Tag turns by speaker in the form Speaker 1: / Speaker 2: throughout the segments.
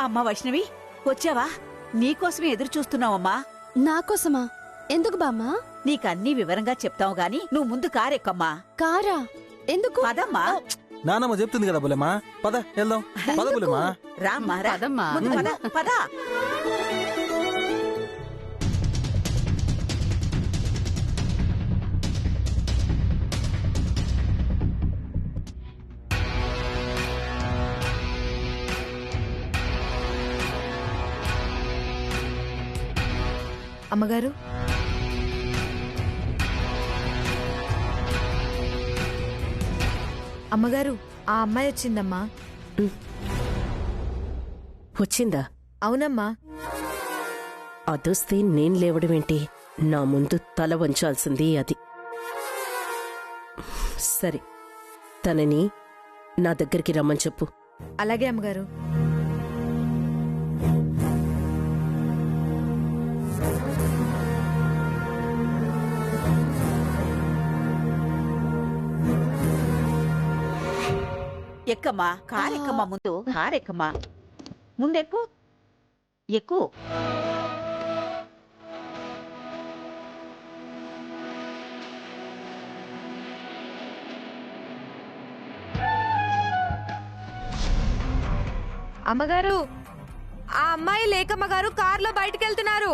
Speaker 1: అమ్మా వైష్ణవి, వచ్చావా? నీకోసమే ఎదురు చూస్తున్నావమ్మా.
Speaker 2: నాకోసమా? ఎందుకు బామ్మా?
Speaker 1: నీకన్నీ వివరంగా చెప్తావు గాని నువ్వు ముందు కారెక్కమ్మా.
Speaker 2: కారా? ఎందుకు?
Speaker 1: పదమ్మా.
Speaker 3: నానమ్మ చెప్తుంది కదా బుల్లెమ్మా, పద వెళ్దాం. పద బుల్లెమ్మా.
Speaker 1: రామ్మా, రా.
Speaker 4: పదమ్మా.
Speaker 1: ముందు పద, పద.
Speaker 5: అమ్మగారు, అమ్మగారు, ఆ అమ్మాయి వచ్చిందమ్మా.
Speaker 4: వచ్చిందా?
Speaker 5: అవునమ్మా.
Speaker 4: అదొస్తే నేను లేవడమేంటి? నా ముందు తల వంచాల్సింది అది. సరే, తనని నా దగ్గరికి రమ్మని చెప్పు.
Speaker 5: అలాగే అమ్మగారు.
Speaker 1: ఎక్కమ్మా, కారెక్కమ్మా. ముందు కారెక్కమ్మా. ముందెక్కు, ఎక్కు.
Speaker 5: అమ్మగారు, ఆ అమ్మాయి లేకమ్మగారు కార్లో బయటికి వెళ్తున్నారు.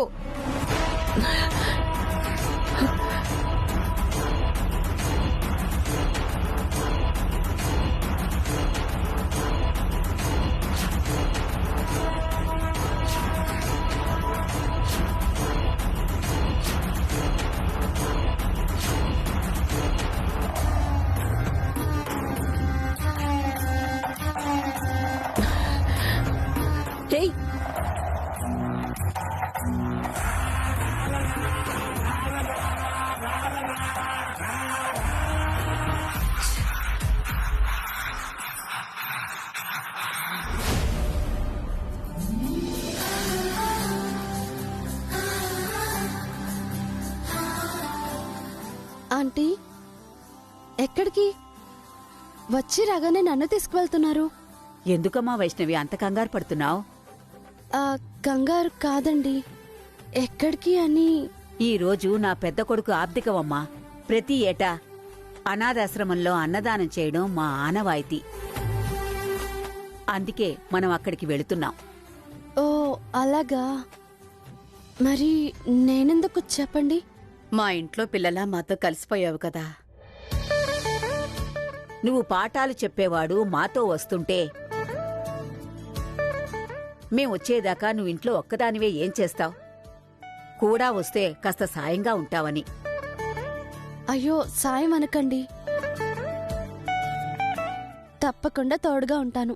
Speaker 4: ఏయ్,
Speaker 2: ఆంటీ, ఎక్కడికి? వచ్చి రాగానే నన్ను తీసుకువెళ్తున్నారు.
Speaker 1: ఎందుకమ్మా వైష్ణవి అంత కంగారు పడుతున్నావు?
Speaker 2: కంగారు కాదండి, ఎక్కడికి అని.
Speaker 1: ఈ రోజు నా పెద్ద కొడుకు ఆబ్దికవమ్మా. ప్రతి ఏటా అనాథాశ్రమంలో అన్నదానం చేయడం మా ఆనవాయితీ. అందుకే మనం అక్కడికి వెళుతున్నాం.
Speaker 2: ఓ అలాగా. మరి నేనెందుకు చెప్పండి?
Speaker 4: మా ఇంట్లో పిల్లలా మాతో కలిసిపోయావు కదా.
Speaker 1: నువ్వు పాఠాలు చెప్పేవాడు మాతో వస్తుంటే మేమొచ్చేదాకా నువ్వు ఇంట్లో ఒక్కదానివే ఏం చేస్తావు? కూడా వస్తే కాస్త సాయంగా ఉంటావని.
Speaker 2: అయ్యో, సాయం అనకండి. తప్పకుండా తోడుగా ఉంటాను.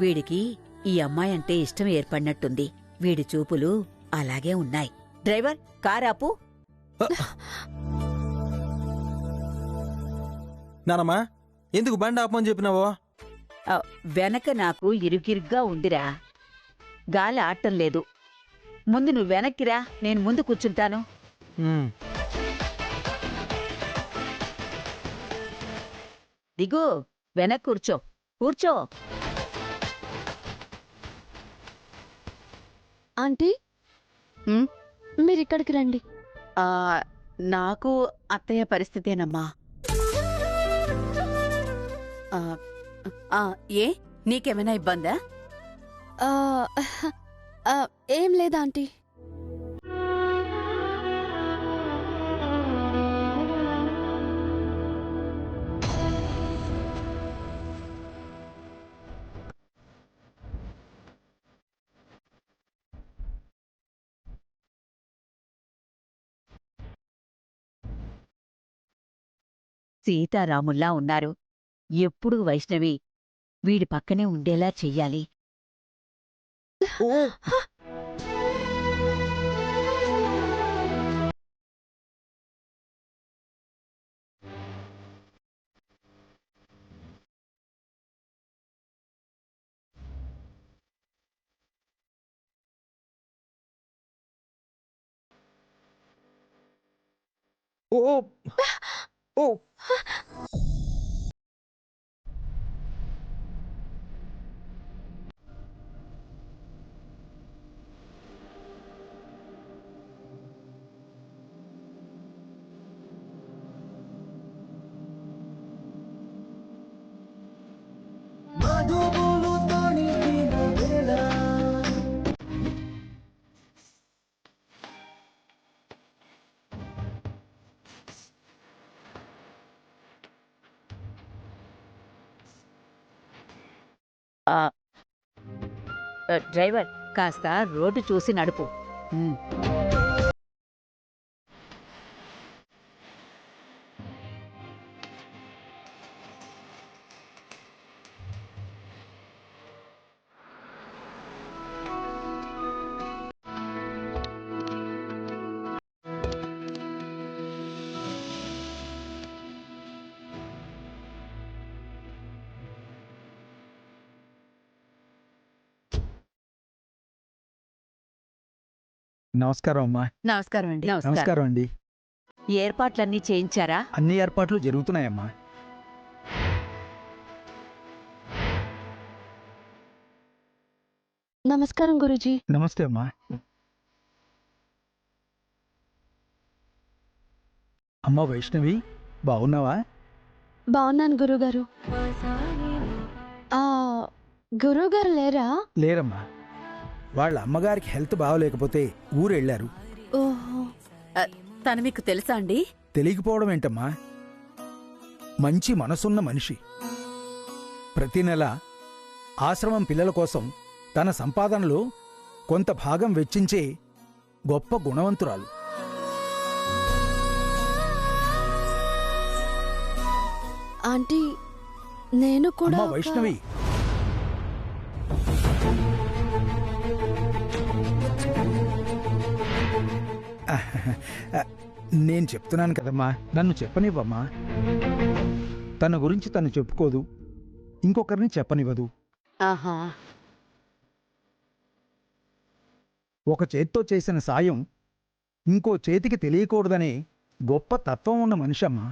Speaker 1: వీడికి ఈ అమ్మాయి అంటే ఇష్టం ఏర్పడినట్టుంది. వీడి చూపులు అలాగే ఉన్నాయి. డ్రైవర్, కారాపు.
Speaker 3: నానమ్మా, ఎందుకు బండి ఆపమని చెప్పినావో?
Speaker 1: వెనక నాకు ఇరుగిరుగ్గా ఉందిరా, గాలి ఆడటం లేదు. ముందు నువ్వు వెనక్కిరా, నేను ముందు కూర్చుంటాను. దిగు, వెనక్కి కూర్చో, కూర్చో.
Speaker 2: ఆంటీ, మీరిక్కడికి రండి.
Speaker 4: నాకు అత్తయ్య పరిస్థితేనమ్మా. ఏ, నీకేమైనా ఇబ్బందా?
Speaker 2: ఏం లేదా ఆంటీ.
Speaker 1: సీతారాముల్లా ఉన్నారు. ఎప్పుడూ వైష్ణవి వీడి పక్కనే ఉండేలా చెయ్యాలి.
Speaker 3: ఓ ఓ
Speaker 1: డ్రైవర్ కాస్త రోడ్డు చూసి నడుపు. ఉమ్.
Speaker 6: నమస్కారం అమ్మా.
Speaker 1: నమస్కారం అండి.
Speaker 6: నమస్కారం అండి.
Speaker 1: ఏర్పాట్లన్నీ చేయించారా?
Speaker 6: అన్ని ఏర్పాట్లు జరుగుతున్నాయమ్మా.
Speaker 2: నమస్కారం గురూజీ.
Speaker 6: నమస్తే అమ్మా. అమ్మా వైష్ణవి, బాగున్నావా?
Speaker 2: బాగున్నాను గురుగారు. గురుగారు లేరా?
Speaker 6: లేరమ్మా, వాళ్ళ అమ్మగారికి హెల్త్ బాగోలేకపోతే ఊరెళ్ళారు.
Speaker 2: ఓహో.
Speaker 1: తను మీకు తెలుసా అండి?
Speaker 6: తెలియకపోవడం ఏంటమ్మా, మంచి మనసున్న మనిషి. ప్రతి నెల ఆశ్రమం పిల్లల కోసం తన సంపాదనలో కొంత భాగం వెచ్చించే గొప్ప గుణవంతురాలు.
Speaker 2: ఆంటీ, నేను కూడా
Speaker 6: అమ్మా వైష్ణవి, నేను చెప్తున్నాను కదమ్మా, నన్ను చెప్పనివ్వమ్మా. తన గురించి తను చెప్పుకోదు, ఇంకొకరిని చెప్పనివ్వదు.
Speaker 1: ఆహా.
Speaker 6: ఒక చేత్తో చేసిన సాయం ఇంకో చేతికి తెలియకూడదనే గొప్ప తత్వం ఉన్న మనిషి అమ్మా.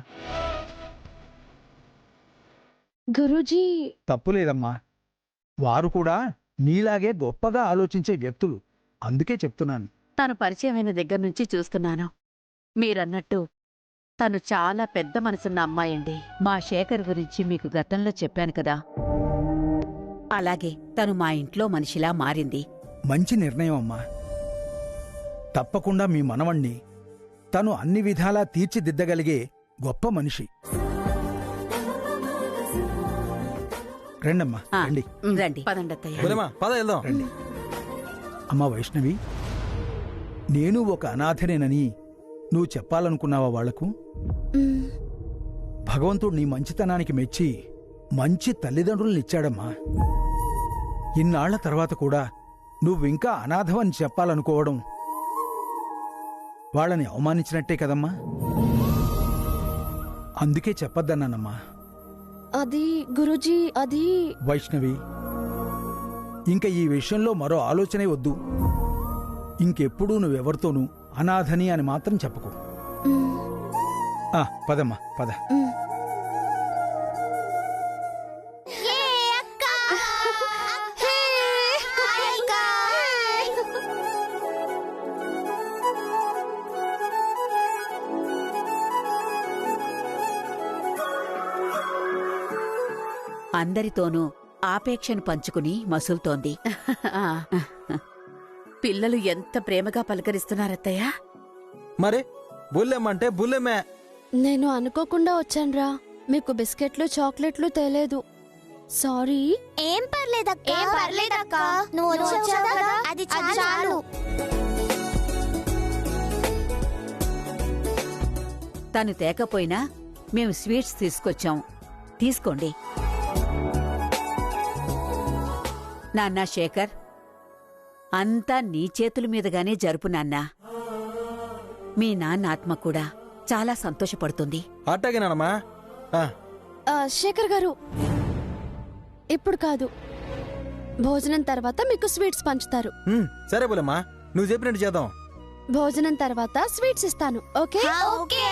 Speaker 2: గురూజీ.
Speaker 6: తప్పులేదమ్మా, వారు కూడా నీలాగే గొప్పగా ఆలోచించే వ్యక్తులు. అందుకే చెప్తున్నాను.
Speaker 7: తను పరిచయమైన దగ్గర నుంచి చూస్తున్నాను. మీరన్నట్టు తను చాలా పెద్ద మనసున్న అమ్మాయండి.
Speaker 1: మా శేఖర్ గురించి మీకు గతంలో చెప్పాను కదా, అలాగే తను మా ఇంట్లో మనిషిలా మారింది.
Speaker 6: మంచి నిర్ణయం అమ్మా. తప్పకుండా మీ మనవణ్ణి తను అన్ని విధాలా తీర్చిదిద్దగలిగే గొప్ప మనిషి. రండమ్మా,
Speaker 1: ఆ.
Speaker 6: రండి.
Speaker 1: రండి.
Speaker 7: పదండత్తయ్య.
Speaker 3: బుల్లెమ్మా పద వెళ్దాం.
Speaker 6: రండి. అమ్మా వైష్ణవి, నేను ఒక అనాథనేనని నువ్వు చెప్పాలనుకున్నావా వాళ్లకు?
Speaker 2: మ్,
Speaker 6: భగవంతుడు నీ మంచితనానికి మెచ్చి మంచి తల్లిదండ్రులనిచ్చాడమ్మా. ఇన్నాళ్ల తర్వాత కూడా నువ్వింకా అనాథవని చెప్పాలనుకోవడం వాళ్ళని అవమానించినట్టే కదమ్మా. అందుకే చెప్పొద్దన్నానమ్మా.
Speaker 2: అది గురూజీ, అది
Speaker 6: వైష్ణవి, ఇంక ఈ విషయంలో మరో ఆలోచనే వద్దు. ఇంకెప్పుడూ నువ్వెవరితోనూ అనాథని అని మాత్రం చెప్పకు.
Speaker 2: మ్,
Speaker 6: పదమ్మా, పద.
Speaker 2: మ్.
Speaker 1: అందరితోనూ ఆపేక్షను పంచుకుని మసులుతోంది.
Speaker 7: ఆ. పిల్లలు ఎంత ప్రేమగా పలకరిస్తున్నారత్తయ్య.
Speaker 3: మరి బుల్లెమ్మంటే బుల్లెమ్మే.
Speaker 2: నేను అనుకోకుండా వచ్చానురా. మీకు బిస్కెట్లు చాక్లెట్లు తేలేదు. సారీ.
Speaker 8: ఏం పర్లేదక్క. నువ్వు వచ్చావు కదా, అది చాలు.
Speaker 1: తను తేకపోయినా మేము స్వీట్స్ తీసుకొచ్చాం, తీసుకోండి. నాన్నా శేఖర్, అంతా నీ చేతుల మీదుగానే జరుపు నాన్నా. మీ నాన్న ఆత్మ కూడా చాలా సంతోషపడుతుంది.
Speaker 3: అట్టాగేనానమ్మా.
Speaker 2: శేఖర్ గారు, ఇప్పుడు కాదు, భోజనం తర్వాత మీకు స్వీట్స్ పంచుతారు.
Speaker 3: సరే బుల్లెమ్మా, నువ్వు చెప్పినట్టు చేద్దాం.
Speaker 2: భోజనం తర్వాత స్వీట్స్ ఇస్తాను. ఓకే?
Speaker 8: ఓకే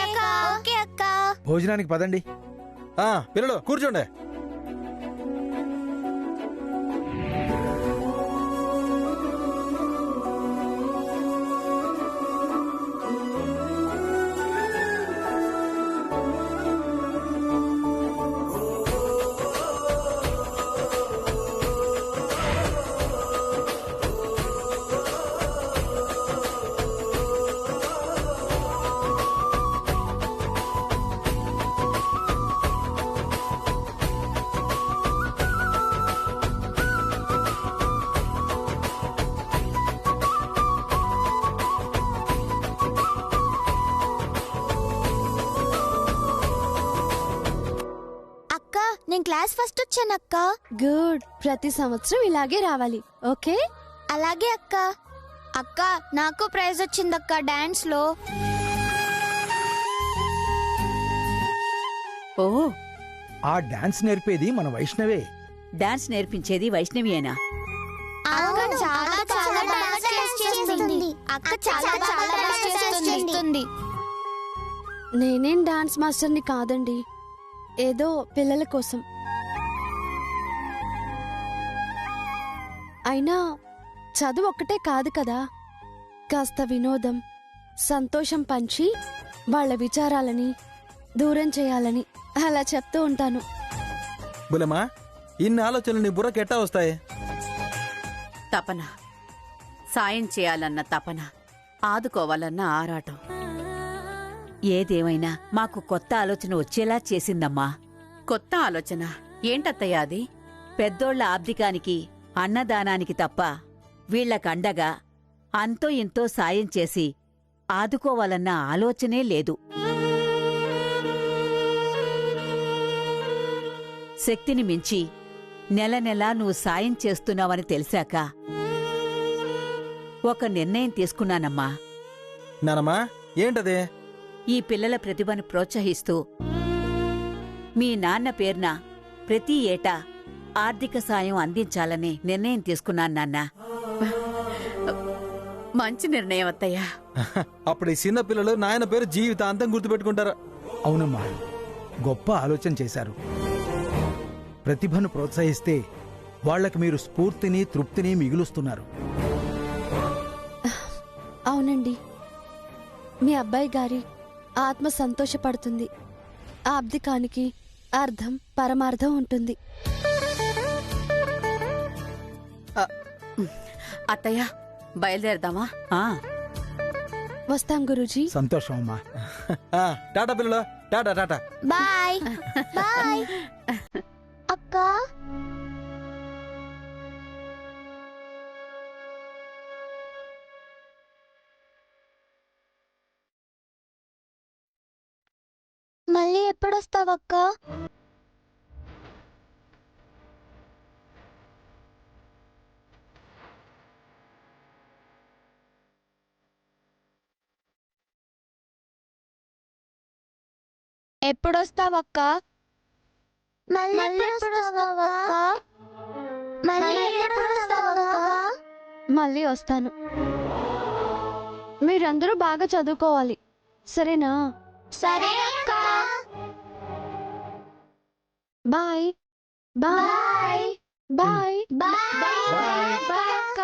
Speaker 8: అక్క.
Speaker 6: భోజనానికి పదండి.
Speaker 3: పిల్లలు కూర్చోండి.
Speaker 8: నేను క్లాస్ ఫస్ట్ వచ్చానక్క.
Speaker 2: గుడ్. ప్రతి సంవత్సరం ఇలాగే రావాలి. ఓకే?
Speaker 8: అలాగే అక్క. అక్క నాకు ప్రైజ్ వచ్చిందక్క డాన్స్ లో.
Speaker 1: ఓ,
Speaker 6: ఆ డాన్స్ నేర్పేది మన వైష్ణవే.
Speaker 1: డాన్స్ నేర్పించేది వైష్ణవియేనా?
Speaker 8: అక్క చాలా చాలా డాన్స్ చేస్తుంది. అక్క చాలా చాలా డాన్స్ చేస్తుంది.
Speaker 2: నేనేం డాన్స్ మాస్టర్ని కాదండి, ఏదో పిల్లల కోసం. అయినా చదువు ఒక్కటే కాదు కదా, కాస్త వినోదం, సంతోషం పంచి వాళ్ళ విచారాలని దూరం చేయాలని అలా చెప్తూ ఉంటాను.
Speaker 3: బులెమా, ఇన్ని ఆలోచనలు నీ బుర్రకి ఎట్టా వస్తాయి?
Speaker 7: తపన, సాయం చేయాలన్న తపన, ఆదుకోవాలన్న ఆరాటం.
Speaker 1: ఏదేమైనా మాకు కొత్త ఆలోచన వచ్చేలా చేసిందమ్మా.
Speaker 7: కొత్త ఆలోచన ఏంటత్తయ్య అది?
Speaker 1: పెద్దోళ్ల ఆబ్దికానికి, అన్నదానానికి తప్ప వీళ్లకండగా అంతో ఇంతో సాయం చేసి ఆదుకోవాలన్న ఆలోచనే లేదు. శక్తిని మించి నెల నెలా నువ్వు సాయం చేస్తున్నావని తెలిసాక ఒక నిర్ణయం తీసుకున్నానమ్మా.
Speaker 3: నానమ్మా, ఏంటదే?
Speaker 1: ఈ పిల్లల ప్రతిభను ప్రోత్సహిస్తూ మీ నాన్న పేరున ప్రతి ఏటా ఆర్థిక సాయం అందించాలని నిర్ణయం తీసుకున్నాను నాన్నా.
Speaker 7: మంచి నిర్ణయం అత్తయ్య.
Speaker 3: అప్పుడు ఈ చిన్న పిల్లలు నాయన పేరు జీవితాంతం గుర్తుపెట్టుకుంటారు.
Speaker 6: అవునమ్మా, గొప్ప ఆలోచన చేశారు. ప్రతిభను ప్రోత్సహిస్తే వాళ్లకు మీరు స్ఫూర్తిని, తృప్తిని మిగులుస్తున్నారు.
Speaker 2: అవునండి, మీ అబ్బాయి గారి ఆత్మ సంతోషపడుతుంది. ఆ అబ్దికానికి అర్థం, పరమార్థం ఉంటుంది.
Speaker 7: అత్తయ్య, బయలుదేరదామా?
Speaker 1: ఆ,
Speaker 2: వస్తాం గురూజీ.
Speaker 6: సంతోషం అమ్మా.
Speaker 3: టాటా పిల్లలు, టాటా టాటా.
Speaker 8: బాయ్ బాయ్ అక్క. మళ్ళీ ఎప్పుడొస్తావక్క? ఎప్పుడొస్తావక్క?
Speaker 2: మళ్ళీ వస్తాను. మీరందరూ బాగా చదువుకోవాలి, సరేనా?
Speaker 8: సరే అక్క.
Speaker 2: Bye bye bye
Speaker 8: bye bye అక్క.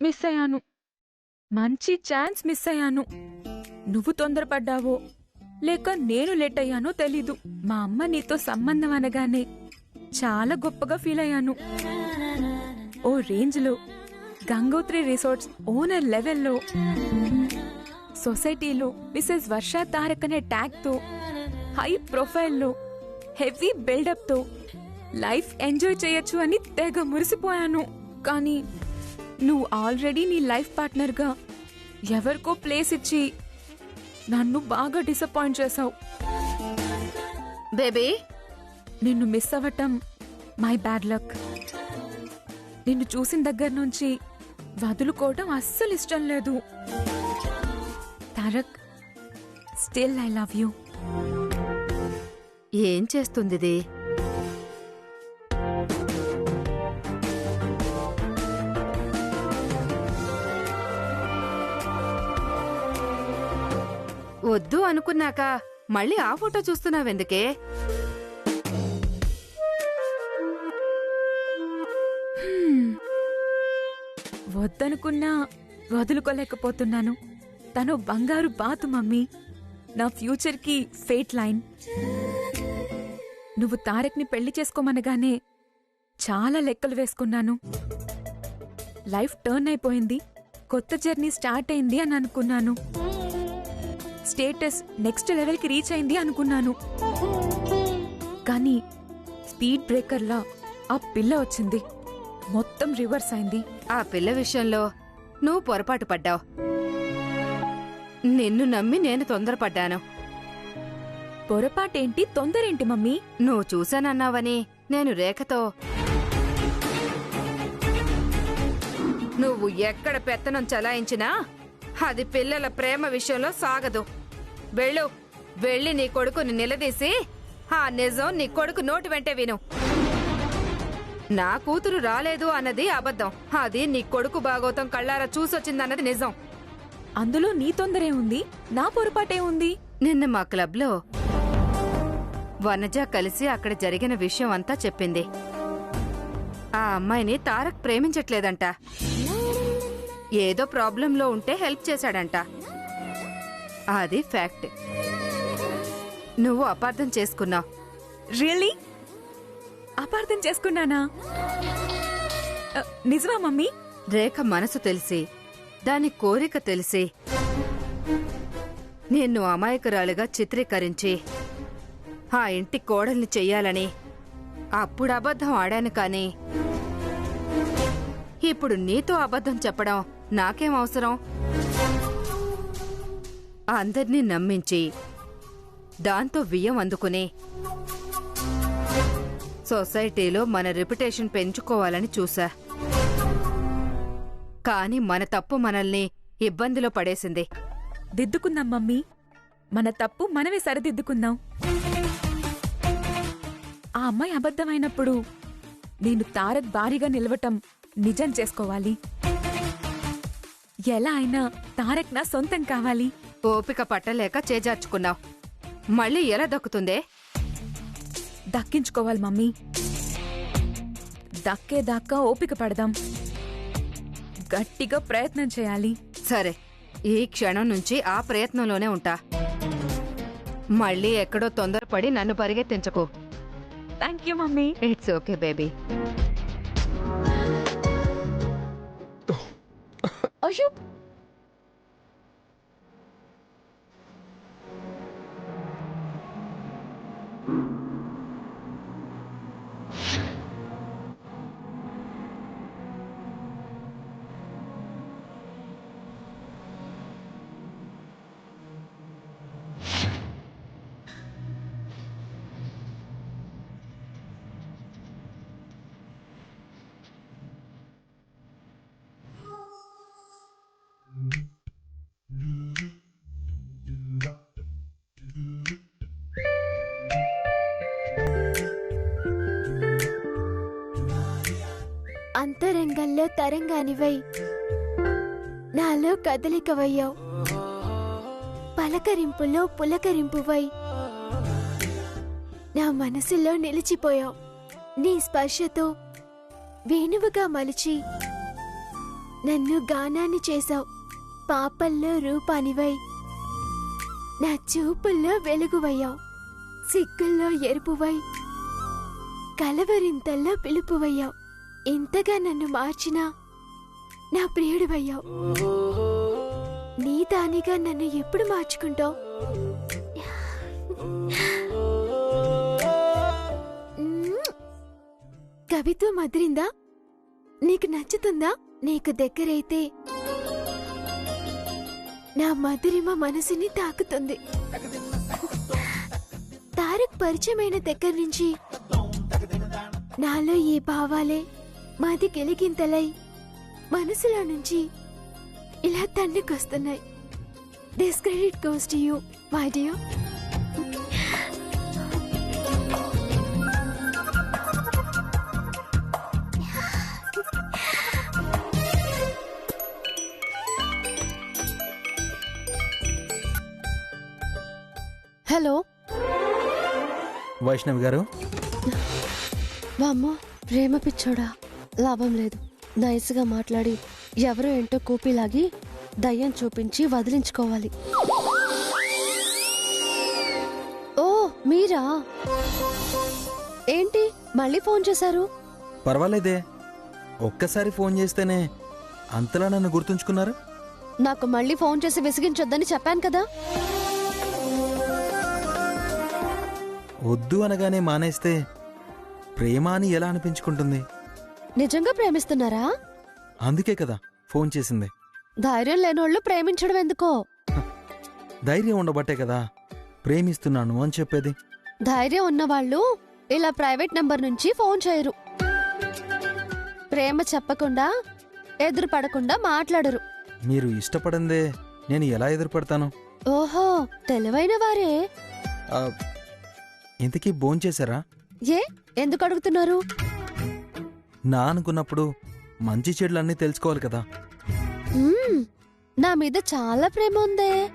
Speaker 5: మిస్ అయ్యాను. మంచి ఛాన్స్ మిస్ అయ్యాను. నువ్వు తొందరపడ్డావో లేక నేను లేట్ అయ్యానో తెలీదు. మా అమ్మ నీతో సంబంధం అనగానే చాలా గొప్పగా ఫీల్ అయ్యాను. ఓ రేంజ్లో గంగోత్రి రిసార్ట్స్ ఓనర్ లెవెల్లో, సొసైటీలో మిసెస్ వర్ష తారక్ అనే ట్యాగ్తో, హై ప్రొఫైల్లో, హెవీ బిల్డప్తో లైఫ్ ఎంజాయ్ చేయొచ్చు అని తెగ మురిసిపోయాను. కానీ నువ్వు ఆల్రెడీ నీ లైఫ్ పార్ట్నర్గా ఎవరికో ప్లేస్ ఇచ్చి నన్ను బాగా డిసప్పాయింట్ చేశావు.
Speaker 7: బేబీ,
Speaker 5: నిన్ను మిస్ అవ్వటం మై బ్యాడ్ లక్. నిన్ను చూసిన దగ్గర నుంచి వదులుకోవటం అస్సలు ఇష్టం లేదు. Tarak, still I love you.
Speaker 7: ఏం చేస్తుందిది? వద్దు అనుకున్నాక మళ్ళీ ఆ ఫోటో చూస్తున్నావెందుకే?
Speaker 5: వద్దనుకున్నా వదులుకోలేకపోతున్నాను. తను బంగారు బాతు మమ్మీ, నా ఫ్యూచర్కి ఫేట్ లైన్. నువ్వు తారక్ని పెళ్లి చేసుకోమనగానే చాలా లెక్కలు వేసుకున్నాను. లైఫ్ టర్న్ అయిపోయింది, కొత్త జర్నీ స్టార్ట్ అయింది అని అనుకున్నాను. స్టేటస్ నెక్స్ట్ లెవెల్కి రీచ్ అయింది అనుకున్నాను. కానీ స్పీడ్ బ్రేకర్లా ఆ పిల్ల వచ్చింది, మొత్తం రివర్స్ అయింది.
Speaker 7: ఆ పిల్ల విషయంలో నువ్వు పొరపాటు పడ్డావు.
Speaker 9: నిన్ను నమ్మి నేను తొందరపడ్డాను.
Speaker 5: పొరపాటేంటి, తొందరేంటి మమ్మీ?
Speaker 9: నువ్వు చూశానన్నావని నేను రేఖతో నువ్వు ఎక్కడ పెత్తనం చలాయించినా అది పిల్లల ప్రేమ విషయంలో సాగదు. వెళ్ళు, వెళ్ళి నీ కొడుకుని నిలదీసి ఆ నిజం నీ కొడుకు నోటి వెంటే విను. నా కూతురు రాలేదు అన్నది అబద్ధం, అది నీ కొడుకు భాగోతం కళ్ళారా చూసొచ్చిందన్నది నిజం.
Speaker 5: అందులో నీ తొందరే ఉంది, నా పొరపాటే ఉంది.
Speaker 9: నిన్న మా క్లబ్లో వనజ కలిసి అక్కడ జరిగిన విషయం అంతా చెప్పింది. ఆ అమ్మాయిని తారక్ ప్రేమించట్లేదంట, ఏదో ప్రాబ్లంలో ఉంటే హెల్ప్ చేశాడంట. అది ఫ్యాక్ట్. నువ్వు అపార్థం చేసుకున్నావు.
Speaker 5: రియల్లీ? అపార్థం చేసుకున్నానా? నిజమా మమ్మీ?
Speaker 9: రేఖ మనసు తెలిసి, దాని కోరిక తెలిసి నిన్ను అమాయకురాలుగా చిత్రీకరించి ఆ ఇంటి కోడల్ని చెయ్యాలని అప్పుడు అబద్ధం ఆడాను. కాని ఇప్పుడు నీతో అబద్ధం చెప్పడం నాకేం అవసరం? అందర్నీ నమ్మించి దాంతో వియ్యం అందుకుని సొసైటీలో మన రెప్యుటేషన్ పెంచుకోవాలని చూసా. కాని మన తప్పు మనల్ని ఇబ్బందిలో పడేసింది.
Speaker 5: దిద్దుకుందాం మమ్మీ, మన తప్పు మనమే సరిదిద్దుకుందాం. ఆ అమ్మాయి అబద్ధమైనప్పుడు నేను తారక్ భారీగా నిలవటం నిజం చేసుకోవాలి. ఎలా అయినా తారక్ నా సొంతం కావాలి.
Speaker 9: ఓపిక పట్టలేక చేజార్చుకున్నావు. మళ్ళీ ఎలా దక్కుతుందే?
Speaker 5: దక్కించుకోవాలి మమ్మీ. దక్కేదాకా ఓపిక పడదాం, గట్టిగా ప్రయత్నం చేయాలి.
Speaker 9: సరే, ఈ క్షణం నుంచి ఆ ప్రయత్నంలోనే ఉంటా. మళ్ళీ ఎక్కడో తొందరపడి నన్ను పరిగెత్తించకు.
Speaker 5: Thank you mummy.
Speaker 9: It's okay baby.
Speaker 2: అయ్యో, అంతరంగంలో తరంగానివై నాలో కదలికవయ్యావు, పలకరింపులో పులకరింపువై నా మనసులో నిలిచిపోయావు. నీ స్పర్శతో వేణువుగా మలిచి నన్ను గానాన్ని చేశావు. పాపల్లో రూపానివై నా చూపుల్లో వెలుగువయ్యావు. సిగ్గుల్లో ఎరుపువై కలవరింతల్లో పిలుపువయ్యావు. ఇంతగా నన్ను మార్చినా నా ప్రియుడివయ్యావు. నీ దానిగా నన్ను ఎప్పుడు మార్చుకుంటావు? కవిత్వం మదిరిందా? నీకు నచ్చుతుందా? నీకు దగ్గరైతే నా మధురిమ మనసుని తాకుతుంది. తారక్ పరిచయమైన దగ్గర నుంచి నాలో ఈ భావాలే మాది గిలిగింతలై మనసులో నుంచి ఇలా తన్నుకొస్తున్నాయి. This credit goes to you my dear. Hello
Speaker 3: Vaishnavi garu.
Speaker 2: వామ్మో, ప్రేమ పిచ్చోడా, లాభం లేదు. నైస్గా మాట్లాడి ఎవరో ఏంటో కూపిలాగి దయ్యం చూపించి వదిలించుకోవాలి. ఓ మీరా? ఏంటి మళ్ళీ ఫోన్ చేశారు?
Speaker 3: పర్వాలేదే, ఒక్కసారి ఫోన్ చేస్తేనే అంతలా నన్ను గుర్తుంచుకున్నారు.
Speaker 2: నాకు మళ్ళీ ఫోన్ చేసి విసిగించొద్దని చెప్పాను కదా.
Speaker 3: వద్దు అనగానే మానేస్తే ప్రేమ అని ఎలా అనిపించుకుంటుంది?
Speaker 2: నిజంగా ప్రేమిస్తున్నారా?
Speaker 3: అందుకే కదా ఫోన్ చేసింది.
Speaker 2: ధైర్యం లేనోళ్ళు ప్రేమించడం ఎందుకో?
Speaker 3: ధైర్యం ఉండబట్టే కదా ప్రేమిస్తున్నాను అని చెప్పేది.
Speaker 2: ధైర్యం ఉన్నవాళ్ళు ఇలా ప్రైవేట్ నంబర్ నుంచి ఫోన్ చేయరు. ప్రేమ చెప్పకుండా ఎదురు పడకుండా మాట్లాడరు.
Speaker 3: మీరు ఇష్టపడందే నేను ఎలా ఎదురుపడతాను?
Speaker 2: ఓహో, తెలివైన వారే.
Speaker 3: ఆ, ఇంతకీ భోంచేశారా?
Speaker 2: ఏ ఎందుకు అడుగుతున్నారు?
Speaker 3: నా అనుకున్నప్పుడు మంచి చెడులు అన్నీ తెలుసుకోవాలి కదా.
Speaker 2: నా మీద చాలా ప్రేమ ఉందే.